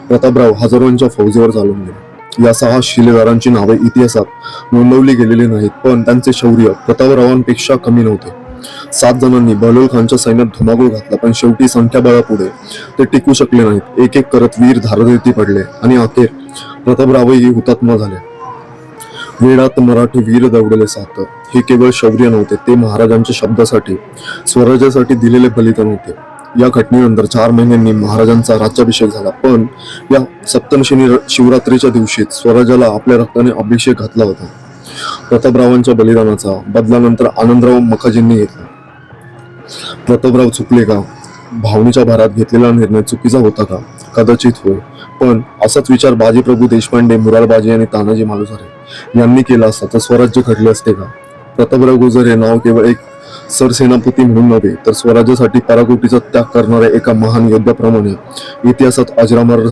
प्रतापराव हजारोंच्या फौजेवर चालून गेले। या 6 शिलेदारांची नावे इतिहासात नोंदवली गेलेली नाहीत, पण त्यांचे शौर्य प्रतापरावांपेक्षा कमी नव्हते। 7 जणांनी बहलोल खानच्या सैन्यात धुमाकूळ घातला, पण शेवटी संख्याबळापुढे ते टिकू शकले नाहीत। एक एक करत वीर धारदेती पडले आणि अखेर प्रतापरावही हुतात्मा झाले। वेळात मराठी वीर दौडले 7 हे केवळ शौर्य नव्हते, ते महाराजांच्या शब्दासाठी, स्वराज्यासाठी दिलेले बलिदान होते। या घटनेनंतर 4 महिन्यांनी महाराजांचा राज्याभिषेक झाला, पण या सप्तमशनी शिवरात्रीच्या दिवशीच स्वराज्याला आपल्या रक्ताने अभिषेक घातला होता। प्रतापरावांच्या बलिदानाचा बदला नंतर आनंदराव मखाजींनी घेतला। प्रतापराव चुकले का? भावनेच्या भरात घेतलेला निर्णय चुकीचा होता का? कदाचित होय, पण असाच विचार बाजीप्रभू देशपांडे, मुरारबाजी आणि तानाजी मालुसरे यांनी केला असता तर स्वराज्य घडले असते का? प्रतापराव गुजर हे नाव केवळ एक सरसेनापती म्हणून नव्हे, तर स्वराज्यासाठी पराकोटीचा त्याग करणाऱ्या एका महान योद्ध्याप्रमाणे इतिहासात अजरामर